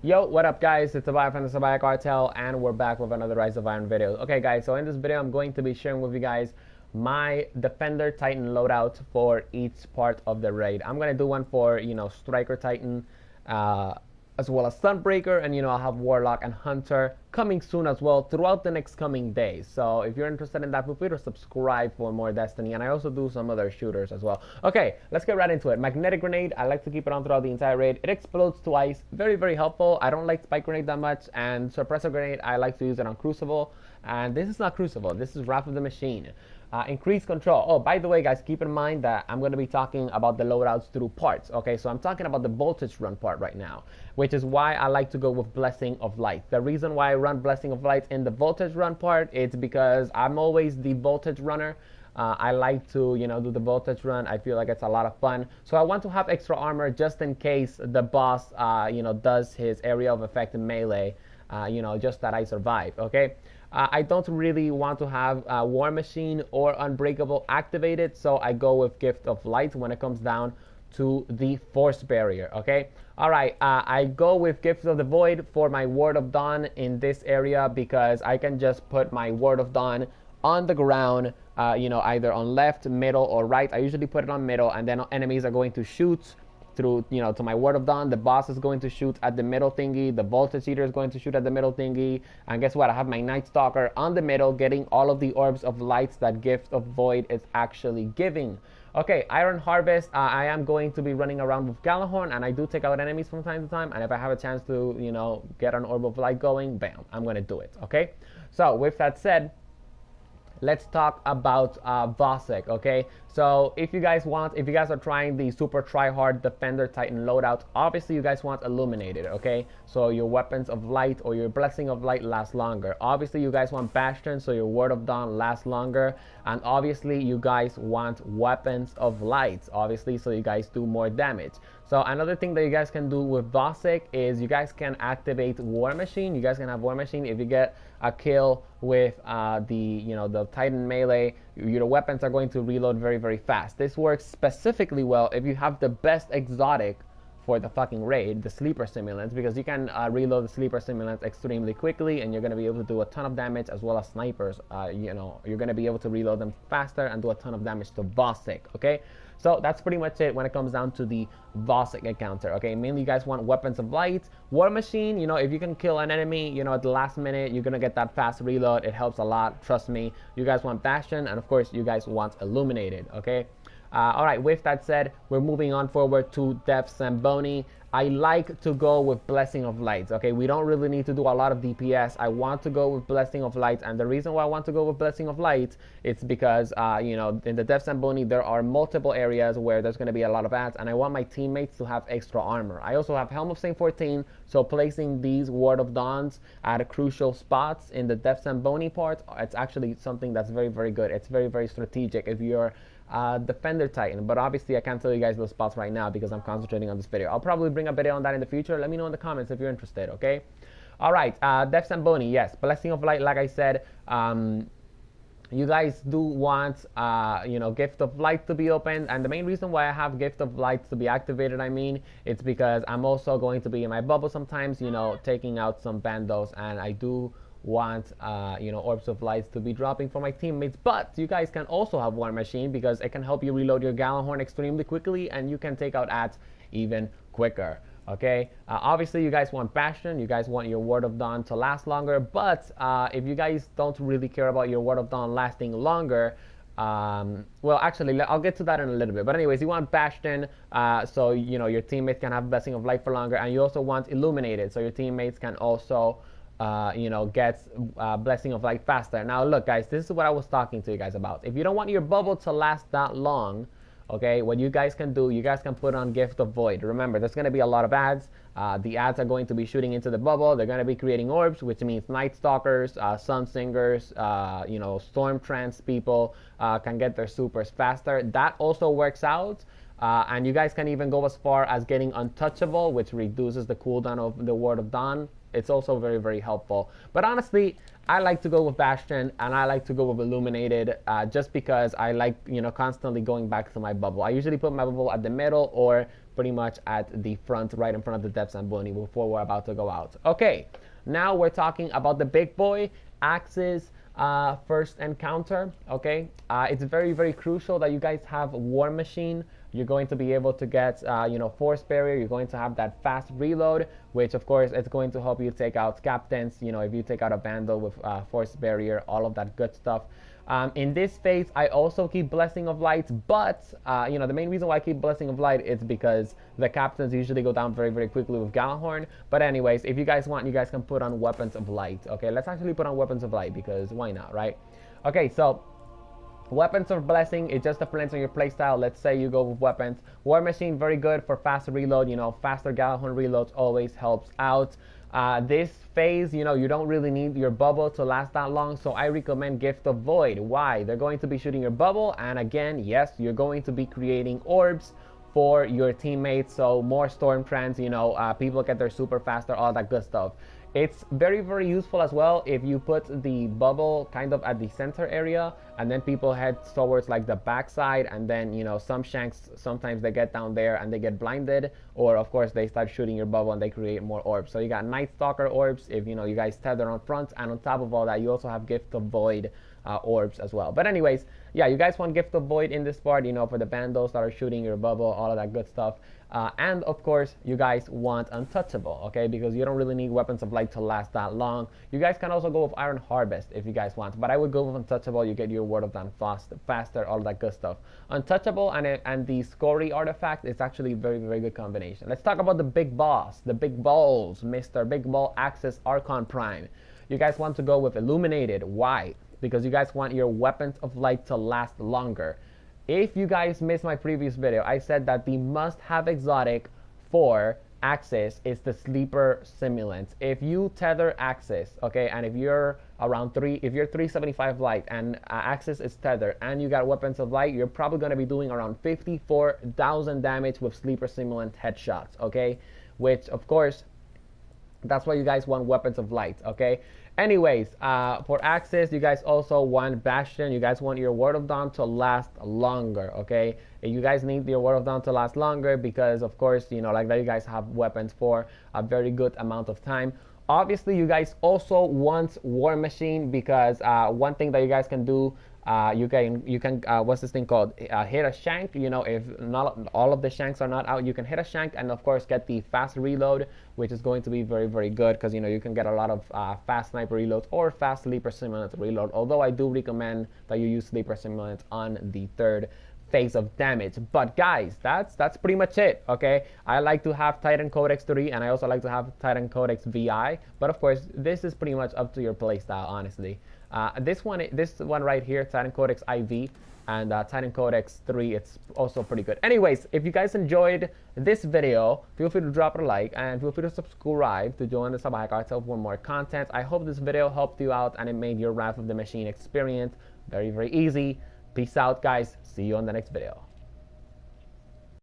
Yo, what up guys? It's Salvajee from the Salvajee Cartel and we're back with another Rise of Iron video. Okay guys, so in this video I'm going to be sharing with you guys my Defender Titan loadout for each part of the raid. I'm going to do one for, Striker Titan, as well as Sunbreaker, and I'll have Warlock and Hunter coming soon as well throughout the next coming days. So if you're interested in that, feel free to subscribe for more Destiny, and I also do some other shooters as well. Okay, let's get right into it. Magnetic Grenade, I like to keep it on throughout the entire raid. It explodes twice, very, very helpful. I don't like Spike Grenade that much, and Suppressor Grenade, I like to use it on Crucible, and this is not Crucible, this is Wrath of the Machine. Increased control. Oh, by the way, guys, keep in mind that I'm going to be talking about the loadouts through parts. Okay, so I'm talking about the voltage run part right now, which is why I like to go with Blessing of Light. The reason why I run Blessing of Light in the voltage run part is because I'm always the voltage runner. I like to, do the voltage run. I feel like it's a lot of fun. So I want to have extra armor just in case the boss, does his area of effect in melee, just that I survive, okay? I don't really want to have War Machine or Unbreakable activated, so I go with Gift of Light when it comes down to the Force Barrier, okay? Alright, I go with Gift of the Void for my Ward of Dawn in this area because I can just put my Ward of Dawn on the ground, either on left, middle, or right. I usually put it on middle, and then enemies are going to shoot through, to my Ward of Dawn. The boss is going to shoot at the middle thingy. The Voltage Eater is going to shoot at the middle thingy. And guess what? I have my Night Stalker on the middle, getting all of the orbs of lights that Gift of Void is actually giving. Okay, Iron Harvest. I am going to be running around with Gallahorn, and I do take out enemies from time to time. And if I have a chance to, get an Orb of Light going, bam, I'm going to do it. Okay? So, with that said, let's talk about Vosek, okay? So if you guys are trying the super try-hard Defender Titan loadout, obviously you guys want Illuminated, okay? So your Weapons of Light or your Blessing of Light lasts longer. Obviously you guys want Bastion, so your Word of Dawn lasts longer. And obviously you guys want Weapons of Light, obviously, so you guys do more damage. So another thing that you guys can do with Vosek is you guys can activate War Machine. You guys can have War Machine if you get a kill with the Titan melee. Your weapons are going to reload very, very fast. This works specifically well if you have the best exotic for the fucking raid, the Sleeper Simulants, because you can reload the Sleeper Simulants extremely quickly, and you're going to be able to do a ton of damage, as well as snipers. You're going to be able to reload them faster and do a ton of damage to Vosek, okay? So that's pretty much it when it comes down to the Vosek encounter, okay? Mainly you guys want Weapons of Light. War Machine, if you can kill an enemy, at the last minute, you're going to get that fast reload. It helps a lot, trust me. You guys want Bastion, and of course, you guys want Illuminated, okay? Alright, with that said, we're moving on forward to Def Zamboni. I like to go with Blessing of Light, okay? We don't really need to do a lot of DPS. I want to go with Blessing of Light, and the reason why I want to go with Blessing of Light is because, in the Def Zamboni, there are multiple areas where there's going to be a lot of ads, and I want my teammates to have extra armor. I also have Helm of Saint 14, so placing these Ward of Dawns at crucial spots in the Def Zamboni part, it's actually something that's very, very good. It's very, very strategic if you're Defender Titan, but obviously I can't tell you guys those spots right now because I'm concentrating on this video. I'll probably bring a video on that in the future. Let me know in the comments if you're interested, okay? Alright, Def Zamboni, yes, Blessing of Light, like I said, you guys do want, Gift of Light to be opened, and the main reason why I have Gift of Light to be activated, it's because I'm also going to be in my bubble sometimes, taking out some bandos, and I do want Orbs of Lights to be dropping for my teammates, but you guys can also have War Machine because it can help you reload your Gallahorn extremely quickly, and you can take out ads even quicker, okay? Obviously you guys want Bastion, you guys want your Ward of Dawn to last longer, but if you guys don't really care about your Ward of Dawn lasting longer, well, actually, I'll get to that in a little bit. But anyways, you want Bastion, so your teammates can have Blessing of Light for longer, and you also want Illuminated, so your teammates can also gets Blessing of Light faster. Now look guys, this is what I was talking to you guys about. If you don't want your bubble to last that long, okay, what you guys can do, you guys can put on Gift of Void. Remember, there's going to be a lot of ads. The ads are going to be shooting into the bubble. They're going to be creating orbs, which means Night Stalkers, Sun Singers, Storm Trance people can get their supers faster. That also works out. And you guys can even go as far as getting Untouchable, which reduces the cooldown of the Ward of Dawn. It's also very, very helpful. But honestly, I like to go with Bastion and I like to go with Illuminated just because I like, constantly going back to my bubble. I usually put my bubble at the middle or pretty much at the front, right in front of the Depths and Booney before we're about to go out. Okay, now we're talking about the big boy, Axis first encounter. Okay, it's very, very crucial that you guys have War Machine. You're going to be able to get, Force Barrier. You're going to have that fast reload, which of course is going to help you take out captains. If you take out a Vandal with Force Barrier, all of that good stuff. In this phase, I also keep Blessing of Light, but the main reason why I keep Blessing of Light is because the captains usually go down very, very quickly with Gallahorn. But anyways, if you guys want, you guys can put on Weapons of Light. Okay, let's actually put on Weapons of Light, because why not, right? Okay, so Weapons of Blessing, it just depends on your playstyle. Let's say you go with Weapons. War Machine, very good for faster reload. Faster Gallahorn reloads always helps out. This phase, you don't really need your bubble to last that long, so I recommend Gift of Void. Why? They're going to be shooting your bubble, and again, yes, you're going to be creating orbs for your teammates, so more Storm Trends, people get their super faster, all that good stuff. It's very, very useful as well if you put the bubble kind of at the center area, and then people head towards like the backside, and then some shanks, sometimes they get down there and they get blinded, or of course they start shooting your bubble and they create more orbs. So you got Night Stalker orbs if you guys tether on front, and on top of all that you also have Gift of Void orbs as well. But anyways, yeah, you guys want Gift of Void in this part, for the Vandals that are shooting your bubble, all of that good stuff. And of course, you guys want Untouchable, okay? Because you don't really need Weapons of Light to last that long. You guys can also go with Iron Harvest if you guys want, but I would go with Untouchable. You get your Word of Dawn faster, all that good stuff. Untouchable and the Scory artifact is actually a very, very good combination. Let's talk about the big boss, the big balls, Mr. Big Ball Axis Archon Prime. You guys want to go with Illuminated. Why? Because you guys want your Weapons of Light to last longer. If you guys missed my previous video, I said that the must-have exotic for Axis is the Sleeper Simulant. If you tether Axis, okay, and if you're if you're 375 light and Axis is tethered and you got Weapons of Light, you're probably going to be doing around 54,000 damage with Sleeper Simulant headshots, okay? Which, of course, that's why you guys want Weapons of Light, okay? Anyways, for Axis, you guys also want Bastion. You guys want your Word of Dawn to last longer, okay? You guys need your Word of Dawn to last longer because, of course, like that, you guys have weapons for a very good amount of time. Obviously, you guys also want War Machine because one thing that you guys can do, you can what's this thing called? Hit a shank. If not all of the shanks are not out, you can hit a shank and of course get the fast reload, which is going to be very, very good because you can get a lot of fast sniper reloads or fast sleeper simulant reload. Although I do recommend that you use sleeper simulant on the third phase of damage. But guys, that's pretty much it, okay? I like to have Titan Codex 3 and I also like to have Titan Codex VI, but of course this is pretty much up to your playstyle, honestly. This one right here, Titan Codex IV and Titan Codex 3, it's also pretty good. Anyways, if you guys enjoyed this video, feel free to drop a like and feel free to subscribe to join the Salvajee Cartel for more content. I hope this video helped you out and it made your Wrath of the Machine experience very, very easy. Peace out, guys. See you on the next video.